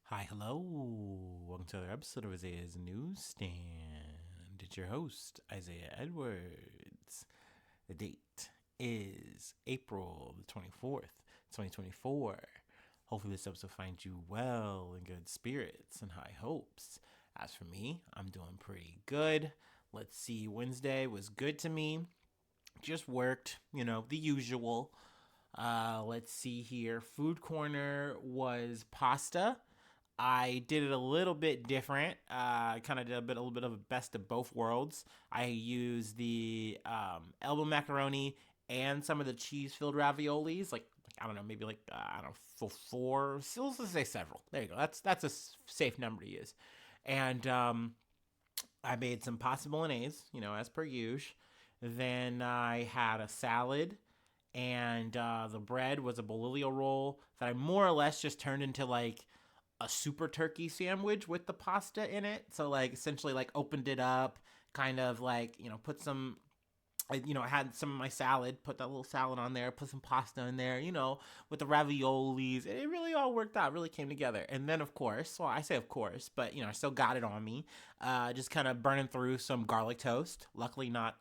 Hi, hello. Welcome to another episode of Isaiah's Newsstand. It's your host, Isaiah Edwards. The date is April the 24th, 2024. Hopefully, this episode finds you well in good spirits and high hopes. As for me, I'm doing pretty good. Let's see, Wednesday was good to me. Just worked, the usual. Let's see here. Food corner was pasta. I did it a little bit different. I kind of did a little bit of a best of both worlds. I used the elbow macaroni and some of the cheese-filled raviolis. Like I don't know, maybe like I don't know, four. So let's say several. There you go. That's a safe number to use. And I made some pasta bolognese, as per usual. Then I had a salad, and the bread was a bolillo roll that I more or less just turned into like a super turkey sandwich with the pasta in it. So like essentially like opened it up, kind of like put some. I had some of my salad, put that little salad on there, put some pasta in there, with the raviolis. It really all worked out, really came together. And then, of course, well, I say of course, but, I still got it on me. Just kind of burning through some garlic toast. Luckily, not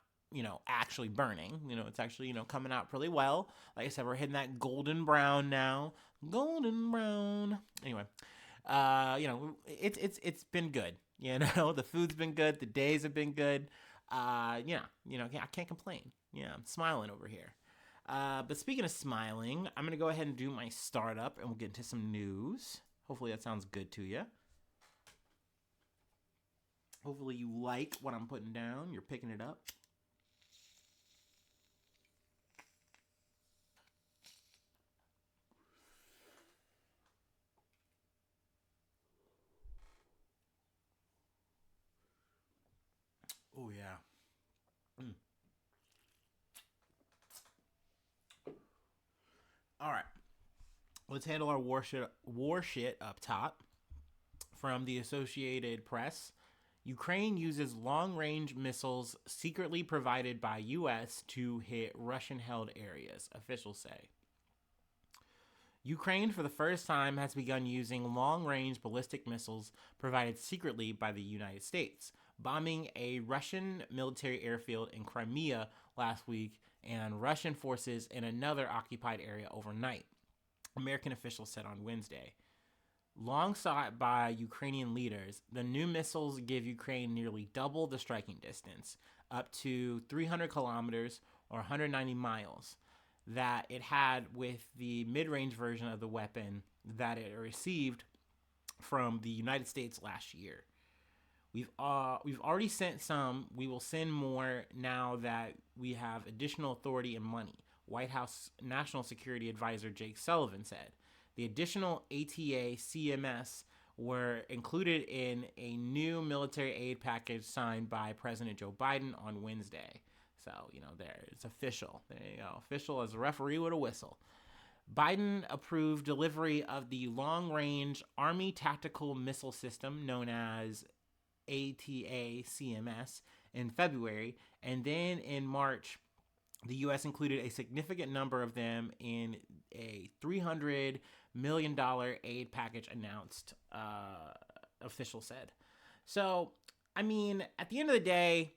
actually burning. It's actually, coming out pretty well. Like I said, we're hitting that golden brown now. Golden brown. Anyway, it's been good. The food's been good. The days have been good. I can't complain. Yeah, I'm smiling over here. But speaking of smiling, I'm gonna go ahead and do my startup, and we'll get into some news. Hopefully that sounds good to you. Hopefully you like what I'm putting down. You're picking it up. Oh yeah. Mm. All right. Let's handle our war shit up top. From the Associated Press, Ukraine uses long-range missiles secretly provided by U.S. to hit Russian-held areas, officials say. Ukraine, for the first time, has begun using long-range ballistic missiles provided secretly by the United States, bombing a Russian military airfield in Crimea last week and Russian forces in another occupied area overnight, American officials said on Wednesday. Long sought by Ukrainian leaders, the new missiles give Ukraine nearly double the striking distance, up to 300 kilometers or 190 miles, that it had with the mid range version of the weapon that it received from the United States last year. We've already sent some. We will send more now that we have additional authority and money, White House National Security Advisor Jake Sullivan said. The additional ATA CMS were included in a new military aid package signed by President Joe Biden on Wednesday. So, there, it's official. There you go. Official as a referee with a whistle. Biden approved delivery of the long range Army Tactical Missile System known as ATA CMS in February, and then in March, the U.S. included a significant number of them in a $300 million aid package announced, officials said. So, I mean, at the end of the day,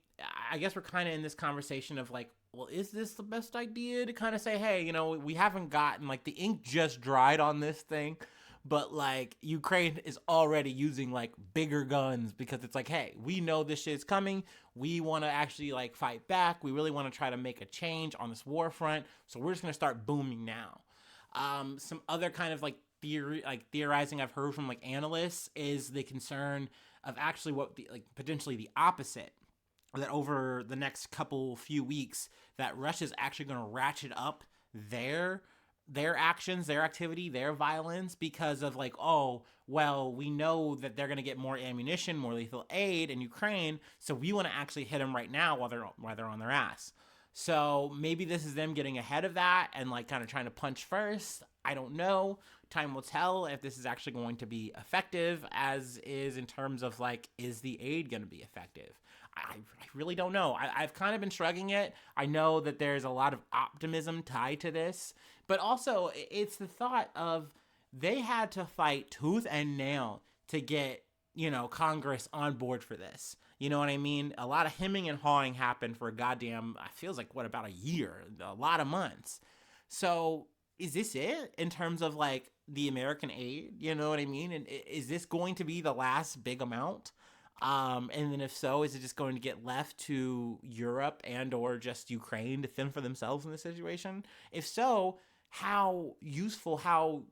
I guess we're kind of in this conversation of like, well, is this the best idea to kind of say, hey, we haven't gotten, like, the ink just dried on this thing, but like Ukraine is already using like bigger guns because it's like, hey, we know this shit's coming. We want to actually like fight back. We really want to try to make a change on this war front. So we're just gonna start booming now. Some other kind of like theorizing I've heard from like analysts is the concern of actually what the like potentially the opposite, that over the next few weeks that Russia's actually going to ratchet up their actions, their activity, their violence because of like, oh, well, we know that they're going to get more ammunition, more lethal aid in Ukraine, so we want to actually hit them right now while they're on their ass. So maybe this is them getting ahead of that and like kind of trying to punch first. I don't know. Time will tell if this is actually going to be effective, as is in terms of like, is the aid going to be effective? I really don't know. I've kind of been shrugging it. I know that there's a lot of optimism tied to this, but also it's the thought of they had to fight tooth and nail to get, Congress on board for this. You know what I mean? A lot of hemming and hawing happened for a goddamn, it feels like, about a year, a lot of months. So is this it in terms of like the American aid? You know what I mean? And is this going to be the last big amount? And then if so, is it just going to get left to Europe and or just Ukraine to fend for themselves in this situation? If so, how useful, how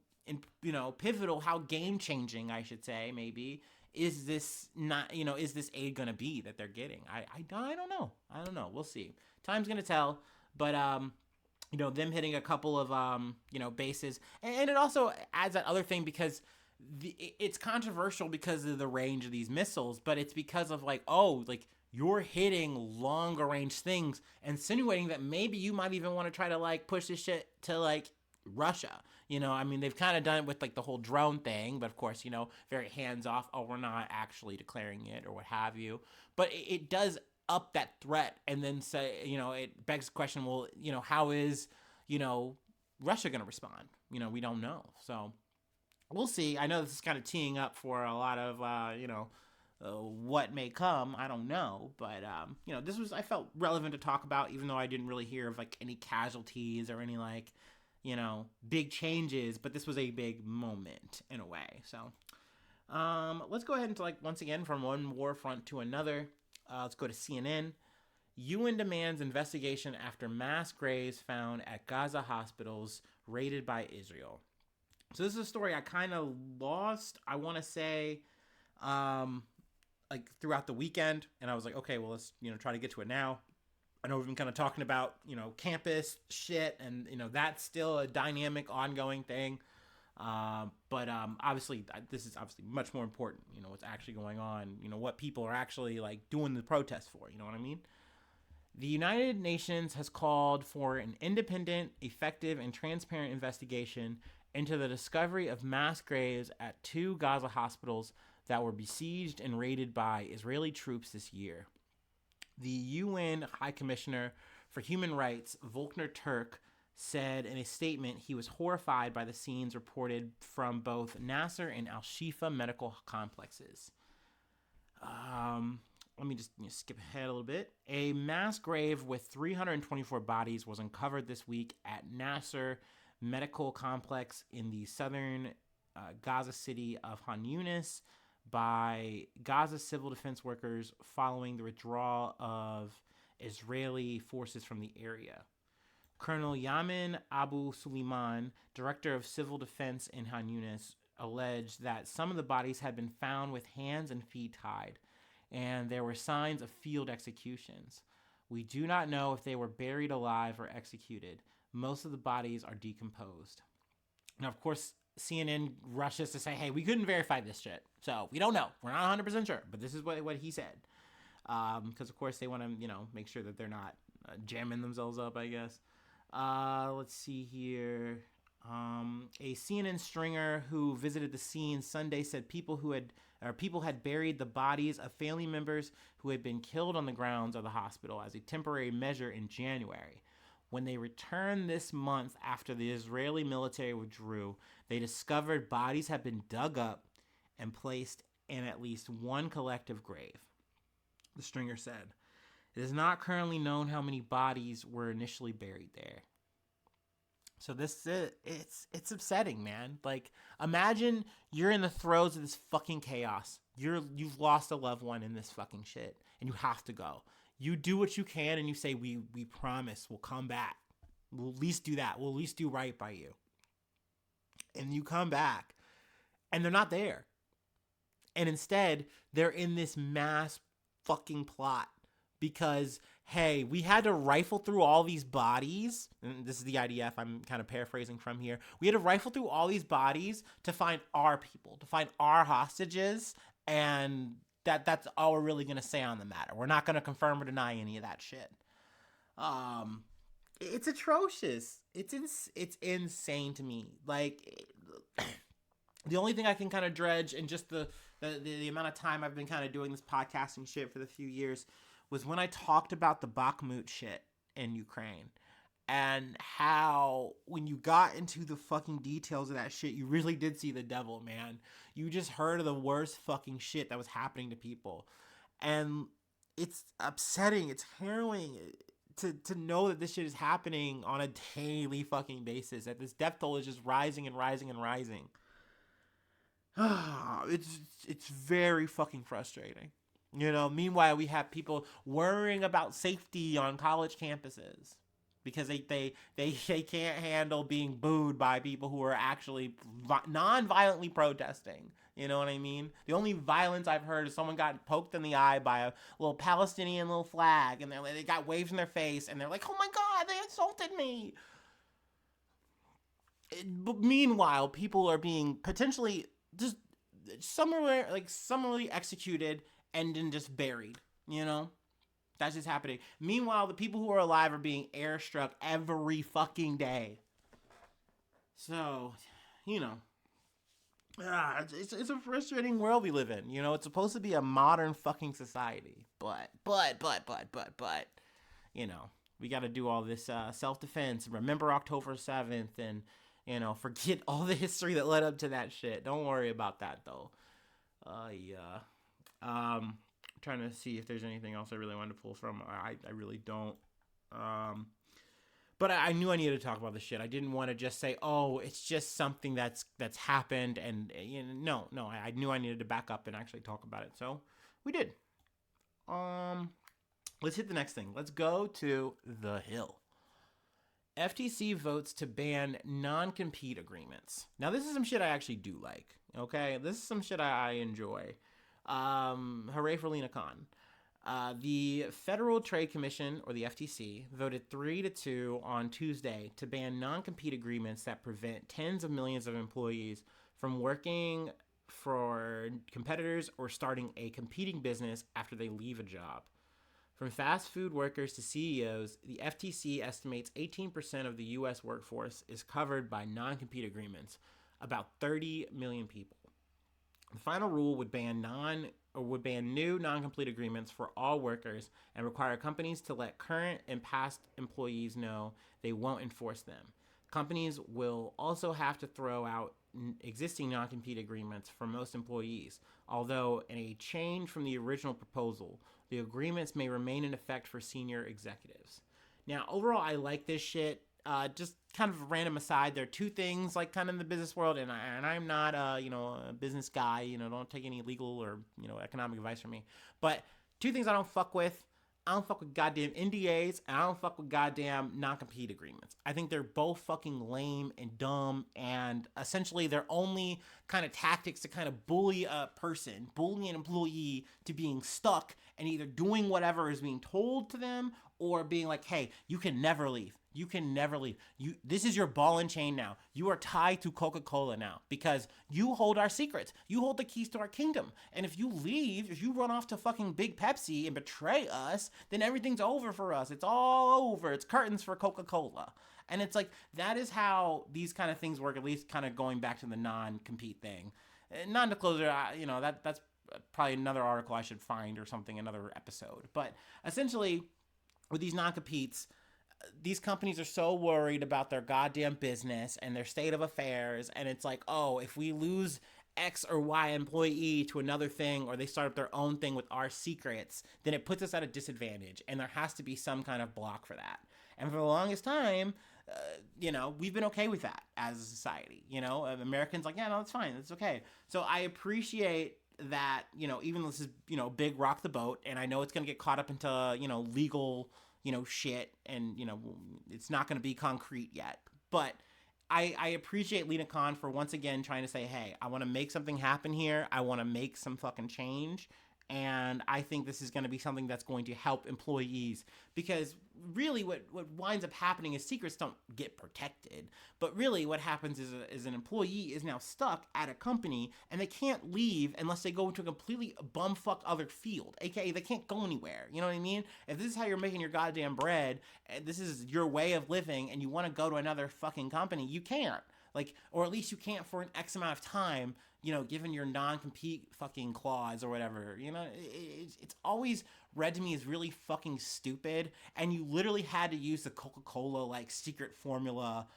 pivotal, how game changing, I should say, maybe is this not? Is this aid going to be that they're getting? I don't know. I don't know. We'll see. Time's going to tell. But them hitting a couple of bases, and it also adds that other thing because it's controversial because of the range of these missiles, but it's because of you're hitting longer range things, insinuating that maybe you might even want to try to push this shit to Russia. I mean, they've kind of done it with the whole drone thing, but of course, very hands off. Oh, we're not actually declaring it or what have you. But it does up that threat, and then say, it begs the question, well, how is, Russia going to respond? We don't know. So we'll see. I know this is kind of teeing up for a lot of, what may come. I don't know. But, this was, I felt relevant to talk about, even though I didn't really hear of any casualties or any big changes, but this was a big moment in a way. So, let's go ahead and once again, from one war front to another, let's go to CNN. UN demands investigation after mass graves found at Gaza hospitals raided by Israel. So this is a story I kind of lost, I want to say, throughout the weekend, and I was like, okay, well, let's, try to get to it now. I know we've been kind of talking about, campus shit, and, that's still a dynamic, ongoing thing. But obviously, this is obviously much more important, what's actually going on, what people are actually, doing the protest for, you know what I mean? The United Nations has called for an independent, effective, and transparent investigation into the discovery of mass graves at 2 Gaza hospitals that were besieged and raided by Israeli troops this year. The UN High Commissioner for Human Rights, Volker Turk, said in a statement he was horrified by the scenes reported from both Nasser and Al-Shifa medical complexes. Let me just skip ahead a little bit. A mass grave with 324 bodies was uncovered this week at Nasser Medical Complex in the southern Gaza city of Han Yunis by Gaza civil defense workers following the withdrawal of Israeli forces from the area. Colonel Yamin Abu Suleiman, director of civil defense in Han Yunis, alleged that some of the bodies had been found with hands and feet tied, and there were signs of field executions. We do not know if they were buried alive or executed. Most of the bodies are decomposed. Now, of course, CNN rushes to say, hey, we couldn't verify this shit, so we don't know. We're not 100% sure, but this is what he said. Because, of course, they want to, make sure that they're not jamming themselves up, I guess. Let's see here. A CNN stringer who visited the scene Sunday said people had buried the bodies of family members who had been killed on the grounds of the hospital as a temporary measure in January. When they returned this month after the Israeli military withdrew, they discovered bodies had been dug up and placed in at least one collective grave. The stringer said, "It is not currently known how many bodies were initially buried there." So it's upsetting, man. Imagine you're in the throes of this fucking chaos. You've lost a loved one in this fucking shit, and you have to go. You do what you can, and you say, we promise we'll come back. We'll at least do that. We'll at least do right by you. And you come back, and they're not there. And instead, they're in this mass fucking plot because, hey, we had to rifle through all these bodies. And this is the IDF I'm kind of paraphrasing from here. We had to rifle through all these bodies to find our people, to find our hostages, and that's all we're really going to say on the matter. We're not going to confirm or deny any of that shit. It's atrocious. It's insane to me. The only thing I can kind of dredge, and just the amount of time I've been kind of doing this podcasting shit for the few years, was when I talked about the Bakhmut shit in Ukraine. and how when you got into the fucking details of that shit, you really did see the devil, man. You just heard of the worst fucking shit that was happening to people. And it's upsetting, it's harrowing to know that this shit is happening on a daily fucking basis, that this death toll is just rising and rising and rising. it's very fucking frustrating. Meanwhile, we have people worrying about safety on college campuses because they can't handle being booed by people who are actually non-violently protesting. You know what I mean? The only violence I've heard is someone got poked in the eye by a little Palestinian little flag, and they got waved in their face, and they're like, "Oh my God, they insulted me." But meanwhile, people are being potentially just summarily executed and then just buried. That's just happening. Meanwhile, the people who are alive are being airstruck every fucking day. So, it's a frustrating world we live in. It's supposed to be a modern fucking society, but, we got to do all this self-defense. Remember October 7th and, forget all the history that led up to that shit. Don't worry about that, though. Yeah. I'm trying to see if there's anything else I really wanted to pull from. I really don't. But I knew I needed to talk about this shit. I didn't want to just say, oh, it's just something that's happened. And, no. I knew I needed to back up and actually talk about it. So we did. Let's hit the next thing. Let's go to the Hill. FTC votes to ban non-compete agreements. Now, this is some shit I actually do like, okay? This is some shit I enjoy. Hooray for Lena Khan. The Federal Trade Commission, or the FTC, voted 3-2 on Tuesday to ban non-compete agreements that prevent tens of millions of employees from working for competitors or starting a competing business after they leave a job. From fast food workers to CEOs, the FTC estimates 18% of the U.S. workforce is covered by non-compete agreements, about 30 million people. The final rule would ban new non-compete agreements for all workers and require companies to let current and past employees know they won't enforce them. Companies will also have to throw out existing non-compete agreements for most employees, although in a change from the original proposal, the agreements may remain in effect for senior executives. Now, overall, I like this shit. Just kind of a random aside, there are two things like kind of in the business world, and I'm not a business guy. Don't take any legal or economic advice from me. But two things I don't fuck with. I don't fuck with goddamn NDAs, and I don't fuck with goddamn non-compete agreements. I think they're both fucking lame and dumb, and essentially they're only kind of tactics to kind of bully an employee to being stuck and either doing whatever is being told to them or being like, hey, you can never leave. You can never leave. This is your ball and chain now. You are tied to Coca-Cola now because you hold our secrets. You hold the keys to our kingdom. And if you leave, if you run off to fucking Big Pepsi and betray us, then everything's over for us. It's all over. It's curtains for Coca-Cola. And it's like, that is how these kind of things work, at least kind of going back to the non-compete thing. Non-disclosure, that's probably another article I should find or something, another episode. But essentially, with these non-competes, these companies are so worried about their goddamn business and their state of affairs, and it's like, oh, if we lose X or Y employee to another thing, or they start up their own thing with our secrets, then it puts us at a disadvantage, and there has to be some kind of block for that. And for the longest time, we've been okay with that as a society. Americans like, yeah, no, it's fine, it's okay. So I appreciate that, even though this is, big rock the boat, and I know it's going to get caught up into, legal shit, and, it's not going to be concrete yet. But I appreciate Lena Khan for once again trying to say, hey, I want to make something happen here. I want to make some fucking change. And I think this is going to be something that's going to help employees, because really what winds up happening is secrets don't get protected. But really what happens is an employee is now stuck at a company and they can't leave unless they go into a completely bumfuck other field, aka they can't go anywhere. You know what I mean? If this is how you're making your goddamn bread, and this is your way of living, and you want to go to another fucking company, you can't. Or at least you can't for an X amount of time, given your non-compete fucking clause or whatever. It's always read to me as really fucking stupid. And you literally had to use the Coca-Cola like secret formula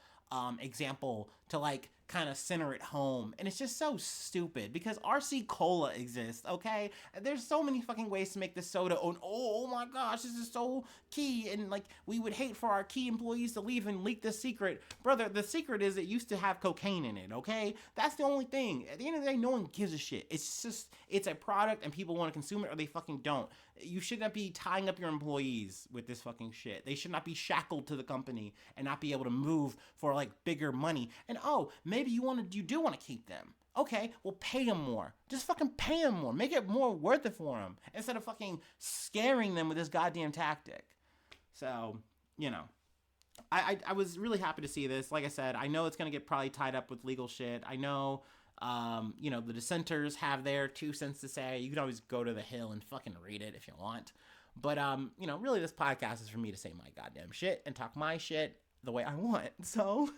example to like kind of center it home. And it's just so stupid because RC Cola exists, okay? There's so many fucking ways to make this soda. Oh my gosh, this is so key. And like, we would hate for our key employees to leave and leak the secret. Brother, the secret is it used to have cocaine in it, okay? That's the only thing. At the end of the day, no one gives a shit. It's a product and people want to consume it or they fucking don't. You should not be tying up your employees with this fucking shit. They should not be shackled to the company and not be able to move for like bigger money. And maybe you do want to keep them. Okay, well pay them more. Just fucking pay them more. Make it more worth it for them instead of fucking scaring them with this goddamn tactic. So, I was really happy to see this. Like I said, I know it's gonna get probably tied up with legal shit. I know. The dissenters have their 2 cents to say. You can always go to the Hill and fucking read it if you want. But, really this podcast is for me to say my goddamn shit and talk my shit the way I want. So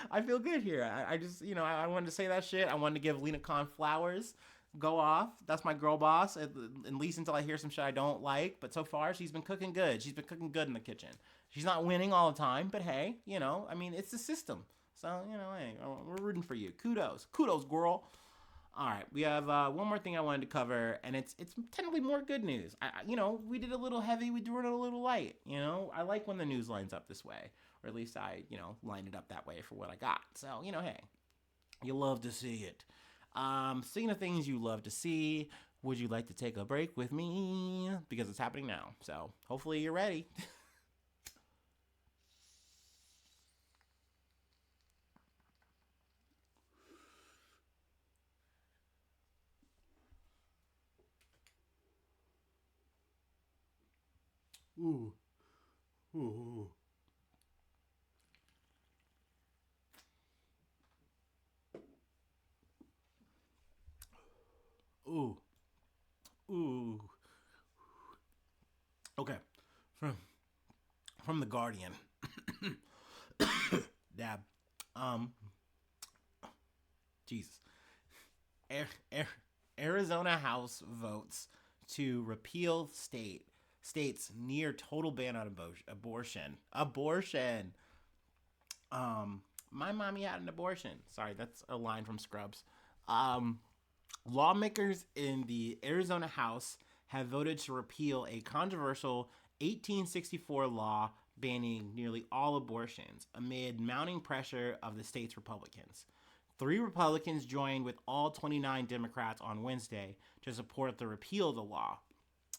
I feel good here. I just, I wanted to say that shit. I wanted to give Lena Khan flowers. Go off. That's my girl boss, at least until I hear some shit I don't like. But so far, she's been cooking good. She's been cooking good in the kitchen. She's not winning all the time, but hey, it's the system. So, hey, we're rooting for you. Kudos, girl. All right, we have one more thing I wanted to cover, and it's technically more good news. We did a little heavy, we drew it a little light. I like when the news lines up this way, or at least I, lined it up that way for what I got. So, hey, you love to see it. Speaking of things you love to see, would you like to take a break with me? Because it's happening now. So, hopefully you're ready. Ooh. Ooh. Ooh. Ooh. Okay. From the Guardian. Dab. Jesus. Arizona House votes to repeal states near total ban on abortion. My mommy had an abortion. Sorry, that's a line from Scrubs. Lawmakers in the Arizona House have voted to repeal a controversial 1864 law banning nearly all abortions amid mounting pressure of the state's Republicans. 3 Republicans joined with all 29 Democrats on Wednesday to support the repeal of the law,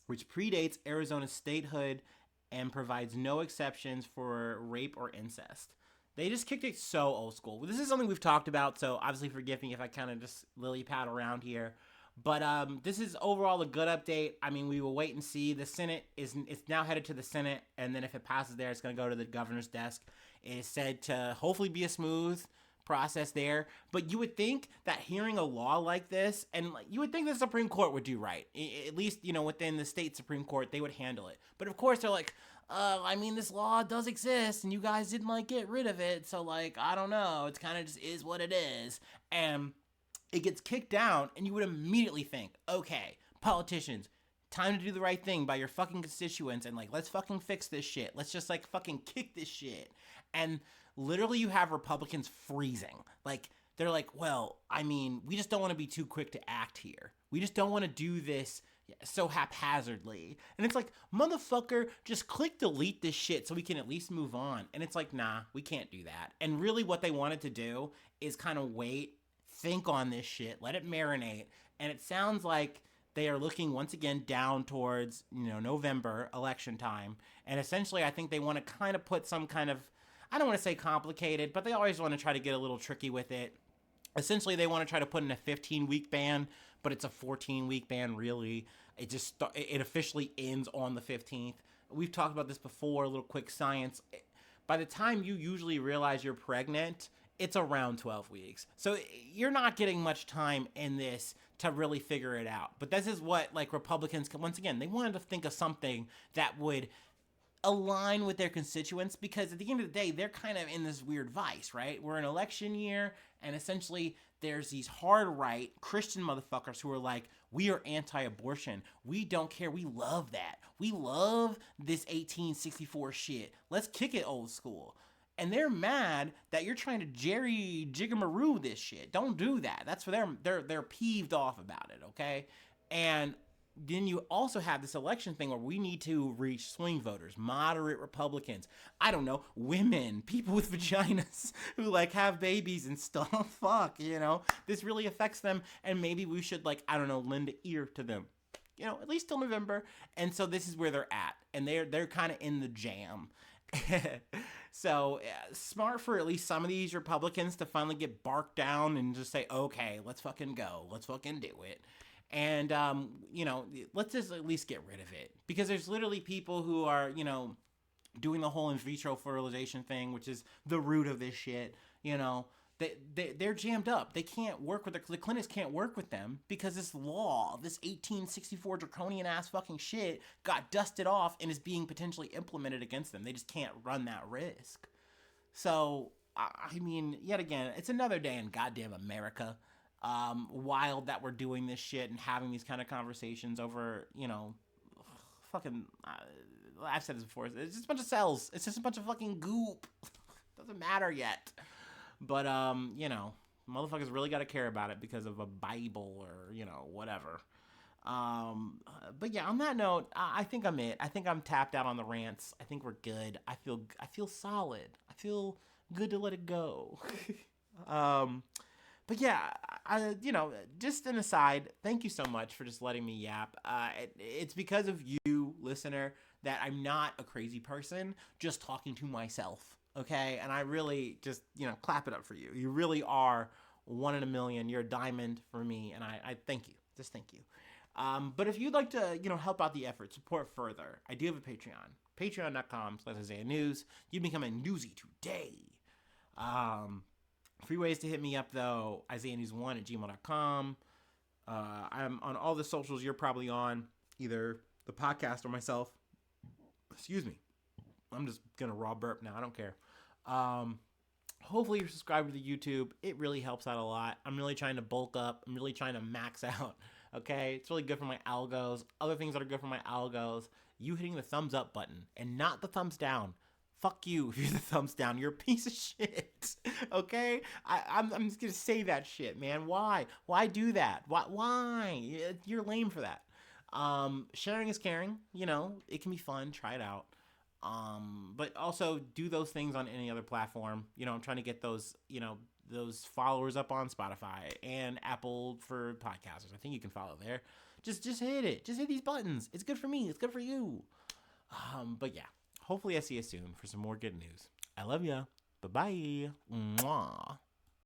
which predates Arizona's statehood and provides no exceptions for rape or incest. They just kicked it so old school. This is something we've talked about, so obviously forgive me if I kind of just lily pad around here. But this is overall a good update. I mean, we will wait and see. The Senate it's now headed to the Senate, and then if it passes there, it's going to go to the governor's desk. It is said to hopefully be a smooth process there. But you would think that hearing a law like this, and you would think the Supreme Court would do right. At least, within the state Supreme Court, they would handle it. But of course, they're like, this law does exist, and you guys didn't, get rid of it, so, I don't know. It's kind of just is what it is. And it gets kicked down, and you would immediately think, okay, politicians, time to do the right thing by your fucking constituents, and, let's fucking fix this shit. Let's just, fucking kick this shit. And literally you have Republicans freezing. They're like, well, we just don't want to be too quick to act here. We just don't want to do this so haphazardly. And it's like, motherfucker, just click delete this shit so we can at least move on. And it's like, nah, we can't do that. And really what they wanted to do is kind of wait, think on this shit, let it marinate. And it sounds like they are looking once again down towards, November election time. And essentially I think they want to kind of put some kind of, I don't want to say complicated, but they always want to try to get a little tricky with it. Essentially, they want to try to put in a 15-week ban, but it's a 14-week ban, really. It officially ends on the 15th. We've talked about this before, a little quick science. By the time you usually realize you're pregnant, it's around 12 weeks. So you're not getting much time in this to really figure it out. But this is what, Republicans, once again, they wanted to think of something that would align with their constituents, because at the end of the day, they're kind of in this weird vice, right? We're in election year, and essentially there's these hard right Christian motherfuckers who are like, we are anti-abortion. We don't care. We love that. We love this 1864 shit. Let's kick it old school. And they're mad that you're trying to jerry jigamaroo this shit. Don't do that. That's for them. They're peeved off about it, okay? And then you also have this election thing where we need to reach swing voters, moderate Republicans, I don't know, women, people with vaginas who like have babies and stuff. Fuck, this really affects them, and maybe we should, like, I don't know, lend an ear to them, at least till November. And so this is where they're at, and they're kind of in the jam. So smart for at least some of these Republicans to finally get barked down and just say, okay, let's fucking go, let's fucking do it. And, let's just at least get rid of it. Because there's literally people who are, doing the whole in vitro fertilization thing, which is the root of this shit. They're jammed up. They can't work with the clinics can't work with them because this law, this 1864 draconian ass fucking shit got dusted off and is being potentially implemented against them. They just can't run that risk. So, I mean, yet again, it's another day in goddamn America. Wild that we're doing this shit and having these kind of conversations over, fucking, I've said this before, it's just a bunch of cells. It's just a bunch of fucking goop. Doesn't matter yet. But, motherfuckers really got to care about it because of a Bible or, whatever. But yeah, on that note, I think I'm it. I think I'm tapped out on the rants. I think we're good. I feel solid. I feel good to let it go. But yeah, just an aside, thank you so much for just letting me yap. It's because of you, listener, that I'm not a crazy person, just talking to myself, okay? And I really just, clap it up for you. You really are one in a million. You're a diamond for me, and I thank you. Just thank you. But if you'd like to, help out the effort, support further, I do have a Patreon. Patreon.com/Isaiah News. You can become a newsie today. Free ways to hit me up, though, isaiahnews1@gmail.com. I'm on all the socials you're probably on, either the podcast or myself. Excuse me. I'm just going to raw burp now. I don't care. Hopefully you're subscribed to the YouTube. It really helps out a lot. I'm really trying to bulk up. I'm really trying to max out. Okay? It's really good for my algos. Other things that are good for my algos, you hitting the thumbs up button and not the thumbs down. Fuck you if you're the thumbs down. You're a piece of shit. Okay? I'm just going to say that shit, man. Why? Why do that? Why? You're lame for that. Sharing is caring. It can be fun. Try it out. But also do those things on any other platform. I'm trying to get those, those followers up on Spotify and Apple for podcasters. I think you can follow there. Just hit it. Just hit these buttons. It's good for me. It's good for you. But yeah. Hopefully I see you soon for some more good news. I love ya. Bye-bye. Mwah.